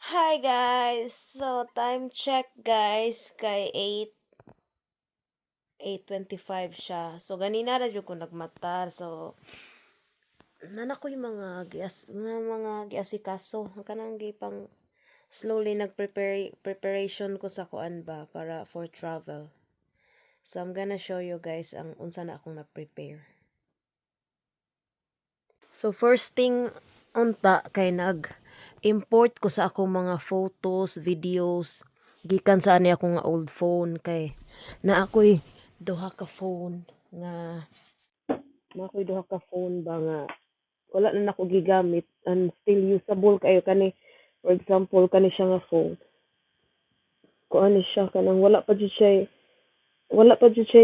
Hi guys! So, time check guys, kay 8:25 siya. So, ganina na jud ko nagmatar. So, nana ko yung mga giasikaso. Kanang gipang slowly preparation ko sa kuan ba para for travel. So, I'm gonna show you guys ang unsa na akong na-prepare. So, first thing unta kay nag-import ko sa akong mga photos, videos, gikan sa ani akong old phone kay na ako'y duha ka phone nga ba nga wala na nako gigamit and still usable kayo kani, for example kani siya nga phone kung ano siya kanang wala pa jud siya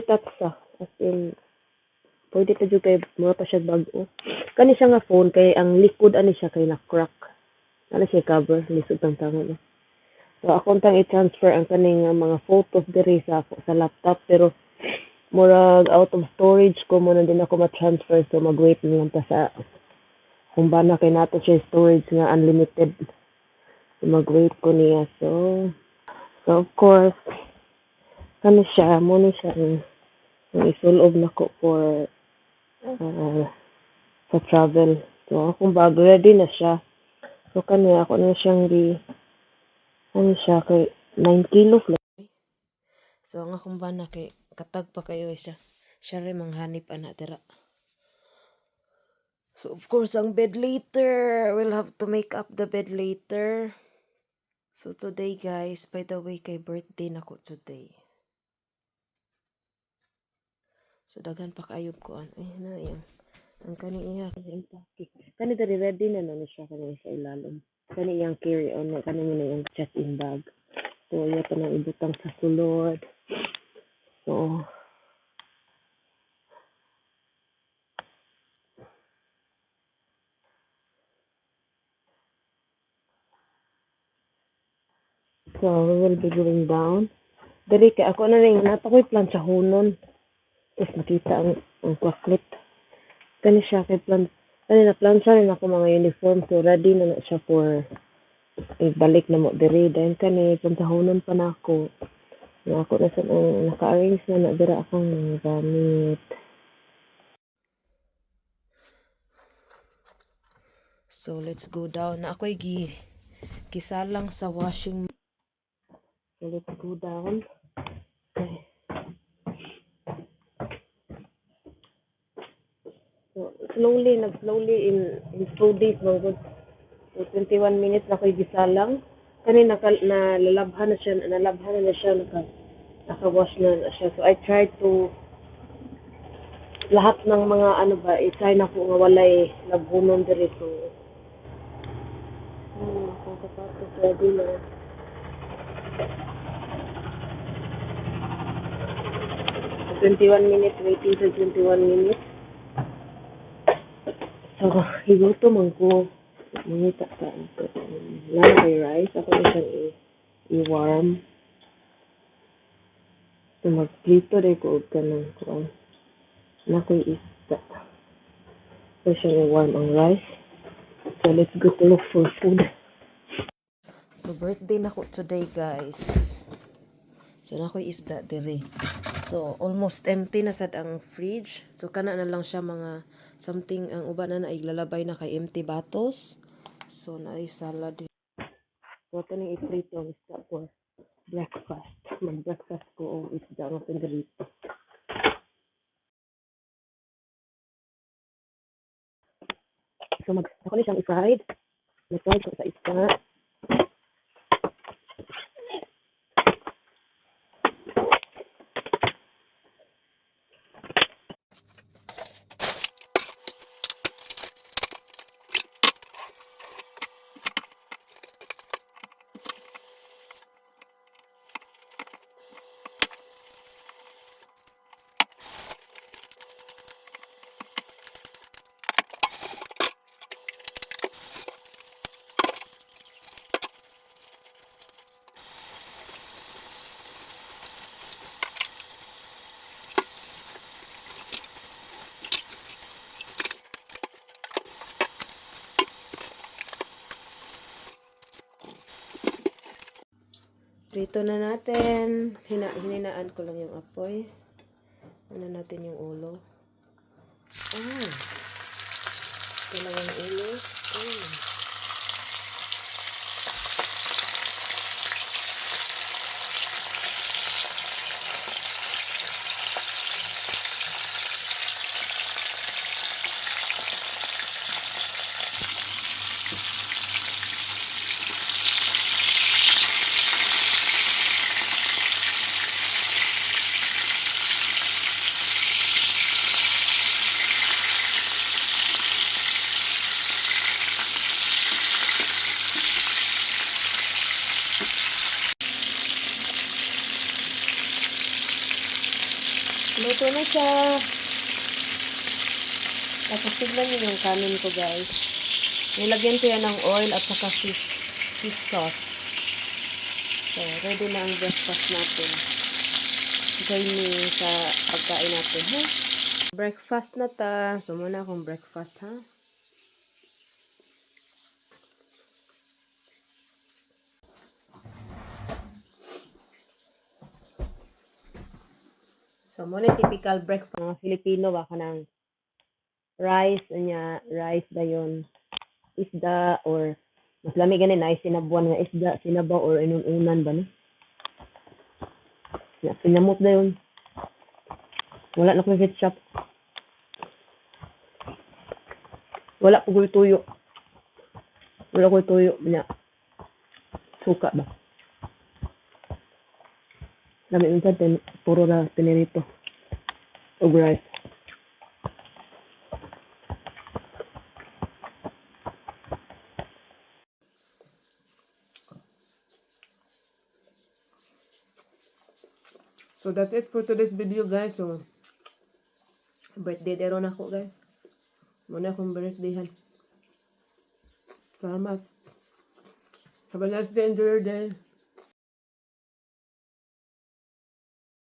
tatsa, as in pwede pa jud kay mga pa siya bag-o. Kani siya nga phone kay ang likod ani siya kay na crack. Ano siya cover lisod tang tangan. So ako tang i-transfer ang kaning mga photos diri sa laptop, pero murag out of storage ko mo na din ako ma-transfer, so mag-wait na lang ta sa kung ba na kay nato siya storage nga unlimited. So mag-wait ko niya. So of course kani siya mo ni siya ang isulob nako for uh, sa travel. So akong bag ready na siya. So kani ako na siyang ano siya kay 9 kilos lang. So ang akong bana kay katag pa kayo siya. Siya rin manghanip ana dira. So of course ang bed later, we'll have to make up the bed later. So today guys, by the way kay birthday nako today. So daghan pa kaayog ko na yung ang kani iya kani diri ready na na siya kani sa ilalim. Kani iyang carry on na kani mo na yung check-in bag. So iya pa nang ibutang sa sulod. So we will be going down. Diri kay ako na rin natakoy planchahonon. Tapos nakita ang kwaklit. Kani siya kay kani na plancha rin ako mga uniform, so ready na na siya for balik na mo diri. Dahil kani planchahonon pa na ako. Na ako na sa naka-arrange na na dira akong mga gamit. So let's go down. Na ako'y gisalang sa washing. So let's go down. So slowly in 2 days mga. So 21 minutes na ako'y gisalang. Kani nalalabhan na siya, naka-wash na siya. So I tried to lahat ng mga i-try na ko nga walay nagbunon diri. So nakakapagod ready na. So, 21 minutes, waiting for 21 minutes. So, higoto man ko. Mangita ka. Lalagay rice. Ako na siyang i-warm. So, magprito rin ko ka ng kuwan. Nakoy isda. So, siyang i-warm ang rice. So, let's go to look for food. So, birthday na ko today, guys. So, nakoy isda diri. So, almost empty na sad ang fridge. So, kana na lang siya mga something ang uban na iglalabay na kay empty bottles. So, naay salad. So, ito nang iprito ang isda for breakfast. Mag-breakfast ko ang isda ng pinderito. So, ako na siyang i-fried. Nag-fried ko sa isda. Prito na natin. Hininaan ko lang yung apoy. Ano natin yung ulo. Ah. Ito lang yung ulo. Ah. Luto na siya. Tapos tignan niyo yung kanin ko, guys. Nilagyan ko yan ng oil at saka fish sauce. So, ready na ang breakfast natin. Join me sa pagkain natin, ha? Breakfast na ta. So, muna akong breakfast, ha? So, muna typical breakfast ng Filipino. Baka ng rice, rice dayon, isda, or mas lami ganin na sinabuan nga isda, sinabaw, or inununan ba, no? Pinamot na yun. Wala na ko ketchup. Wala ko tuyo. Wala ko tuyo. Suka ba? Lami minsan, puro na pinirito. O rice. So that's it for today's video, guys. So birthday deron ako, guys. Muna akong birthdayhan. Salamat. Have a nice day. Enjoy your day.